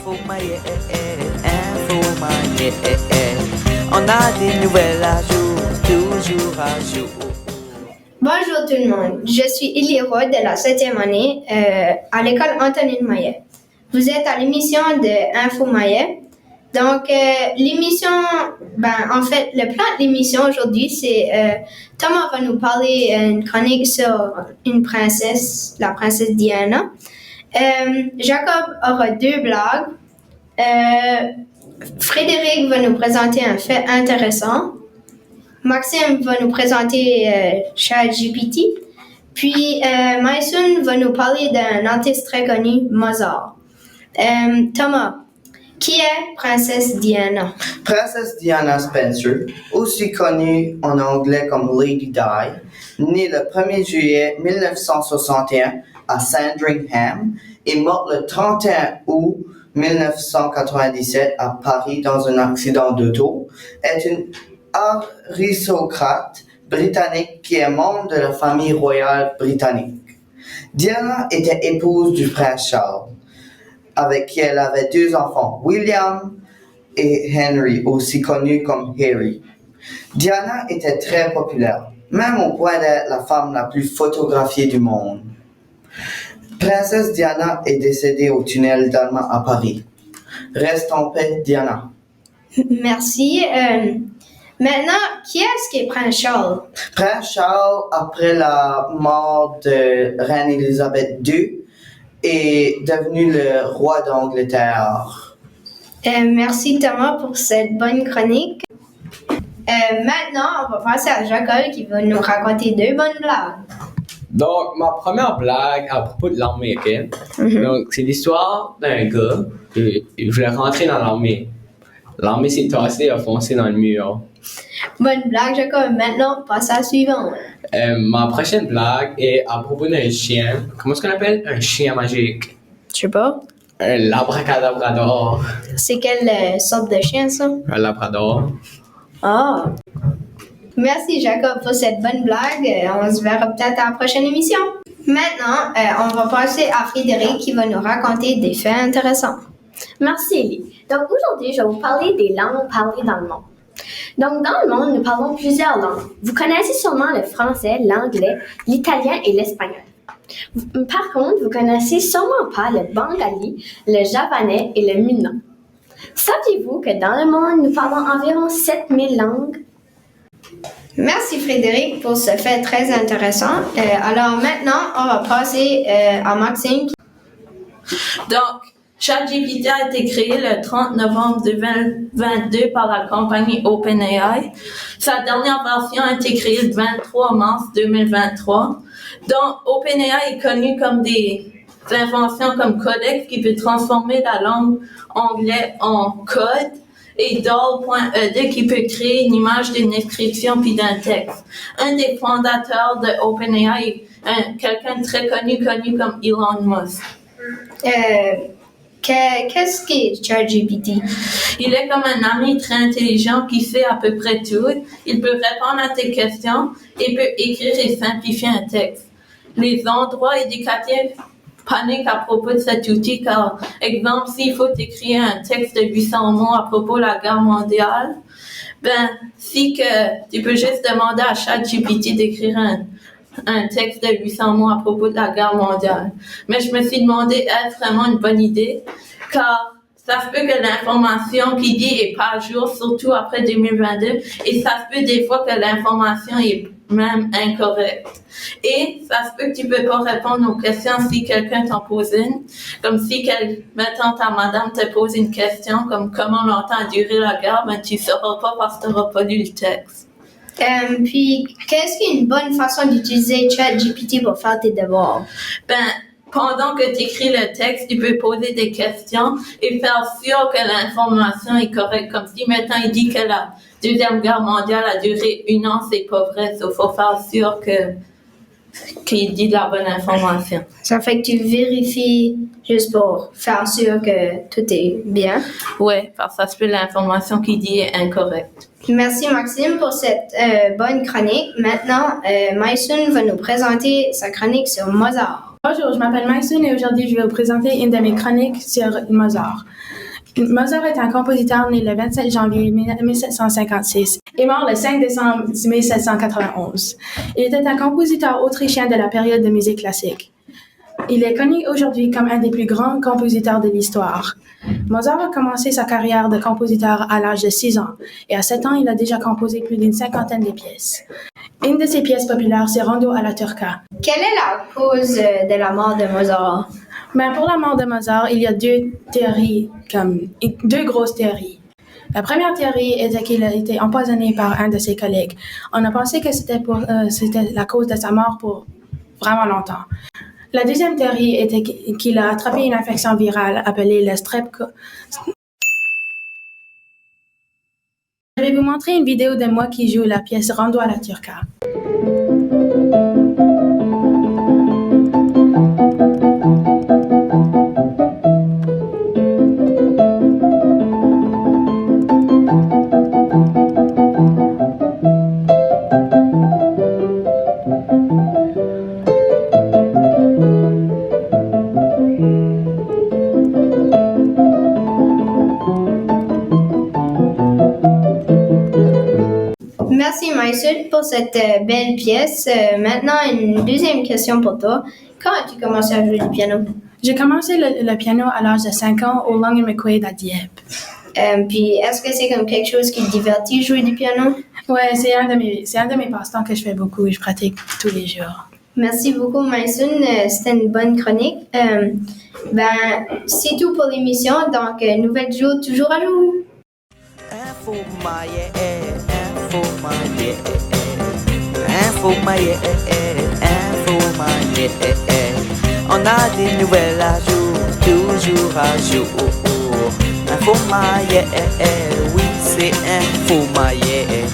Info Maillet, Info Maillet, on a des nouvelles à jour, toujours à jour. Bonjour tout le monde, je suis Élie Roy de la 7e année à l'école Antonine Maillet. Vous êtes à l'émission de Info Maillet. Donc, l'émission, en fait, le plan de l'émission aujourd'hui, c'est Thomas va nous parler une chronique sur une princesse, la princesse Diana. Jacob aura 2 blagues. Frédéric va nous présenter un fait intéressant. Maxime va nous présenter ChatGPT. Puis, Maïsoun va nous parler d'un artiste très connu, Mozart. Thomas, qui est Princesse Diana? Princesse Diana Spencer, aussi connue en anglais comme Lady Di, née le 1er juillet 1961 à Sandringham et morte le 31 août 1997 à Paris dans un accident d'auto, est une aristocrate britannique qui est membre de la famille royale britannique. Diana était épouse du prince Charles, avec qui elle avait 2 enfants, William et Henry, aussi connus comme Harry. Diana était très populaire, même au point d'être la femme la plus photographiée du monde. Princesse Diana est décédée au tunnel d'Alma à Paris. Reste en paix, Diana. Merci. Maintenant, qui est-ce qui est Prince Charles? Prince Charles, après la mort de Reine Élisabeth II, est devenu le roi d'Angleterre. Merci Thomas pour cette bonne chronique. Maintenant, on va passer à Jacob qui va nous raconter 2 bonnes blagues. Donc, ma première blague à propos de l'armée, ok? Donc, c'est l'histoire d'un gars qui voulait rentrer dans l'armée. L'armée s'est tassée et a foncé dans le mur. Bonne blague, Jacob. Maintenant, passe à la suivante. Ma prochaine blague est à propos d'un chien. Comment est-ce qu'on appelle un chien magique? Je sais pas. Un labrador. C'est quelle sorte de chien, ça? Un labrador. Ah! Merci, Jacob, pour cette bonne blague. On se verra peut-être à la prochaine émission. Maintenant, on va passer à Frédéric qui va nous raconter des faits intéressants. Merci, Ellie. Donc, aujourd'hui, je vais vous parler des langues parlées dans le monde. Donc, dans le monde, nous parlons plusieurs langues. Vous connaissez sûrement le français, l'anglais, l'italien et l'espagnol. Par contre, vous connaissez sûrement pas le bengali, le javanais et le minoan. Saviez-vous que dans le monde, nous parlons environ 7000 langues? Merci Frédéric pour ce fait très intéressant. Alors maintenant, on va passer à Maxime. Donc, ChatGPT a été créé le 30 novembre 2022 par la compagnie OpenAI. Sa dernière version a été créée le 23 mars 2023. Donc, OpenAI est connu comme des inventions comme Codex qui peut transformer la langue anglaise en code et Doll.ed qui peut créer une image d'une inscription puis d'un texte. Un des fondateurs de OpenAI est quelqu'un de très connu comme Elon Musk. Qu'est-ce qu'est ChatGPT? Il est comme un ami très intelligent qui sait à peu près tout. Il peut répondre à tes questions et peut écrire et simplifier un texte. Les endroits éducatifs paniquent à propos de cet outil car, exemple, s'il faut écrire un texte de 800 mots à propos de la guerre mondiale, tu peux juste demander à ChatGPT d'écrire un texte de 800 mots à propos de la guerre mondiale. Mais je me suis demandé, est-ce vraiment une bonne idée? Car ça se peut que l'information qu'il dit est pas à jour, surtout après 2022, et ça se peut des fois que l'information est même incorrecte. Et ça se peut que tu peux pas répondre aux questions si quelqu'un t'en pose une. Comme si, mettons, ta madame te pose une question, comme comment longtemps a duré la guerre, tu sauras pas parce que tu n'auras pas lu le texte. Puis, qu'est-ce qui est une bonne façon d'utiliser ChatGPT pour faire tes devoirs? Pendant que tu écris le texte, tu peux poser des questions et faire sûr que l'information est correcte. Comme si, maintenant, il dit que la Deuxième Guerre mondiale a duré 1 an, c'est pas vrai. Il faut faire sûr qu'il dit de la bonne information. Ça fait que tu vérifies juste pour faire sûr que tout est bien? Oui, parce que ça se peut l'information qu'il dit est incorrecte. Merci Maxime pour cette bonne chronique. Maintenant, Maïsoun va nous présenter sa chronique sur Mozart. Bonjour, je m'appelle Mason et aujourd'hui je vais vous présenter une de mes chroniques sur Mozart. Mozart est un compositeur né le 27 janvier 1756 et mort le 5 décembre 1791. Il était un compositeur autrichien de la période de musique classique. Il est connu aujourd'hui comme un des plus grands compositeurs de l'histoire. Mozart a commencé sa carrière de compositeur à l'âge de 6 ans et à 7 ans, il a déjà composé plus d'une cinquantaine de pièces. Une de ses pièces populaires, c'est Rondo alla turca. Quelle est la cause de la mort de Mozart? Pour la mort de Mozart, il y a deux grosses théories. La première théorie était qu'il a été empoisonné par un de ses collègues. On a pensé que c'était la cause de sa mort pour vraiment longtemps. La deuxième théorie était qu'il a attrapé une infection virale appelée le streptocoque. Je vais vous montrer une vidéo de moi qui joue la pièce Rondo alla turca. Merci Maïsul pour cette belle pièce. Maintenant, une deuxième question pour toi. Quand as-tu commencé à jouer du piano? J'ai commencé le piano à l'âge de 5 ans au Long & McQuaid à Dieppe. Puis, est-ce que c'est comme quelque chose qui te divertit, jouer du piano? Ouais, c'est un de mes passe-temps que je fais beaucoup et je pratique tous les jours. Merci beaucoup, Maïsun. C'était une bonne chronique. C'est tout pour l'émission. Donc, nouvelle jour, toujours à jour. Info Maillet, Info Maillet, Info Maillet, Info Maillet. On a des nouvelles à jour, toujours à jour. Info Maillet, oui c'est Info Maillet.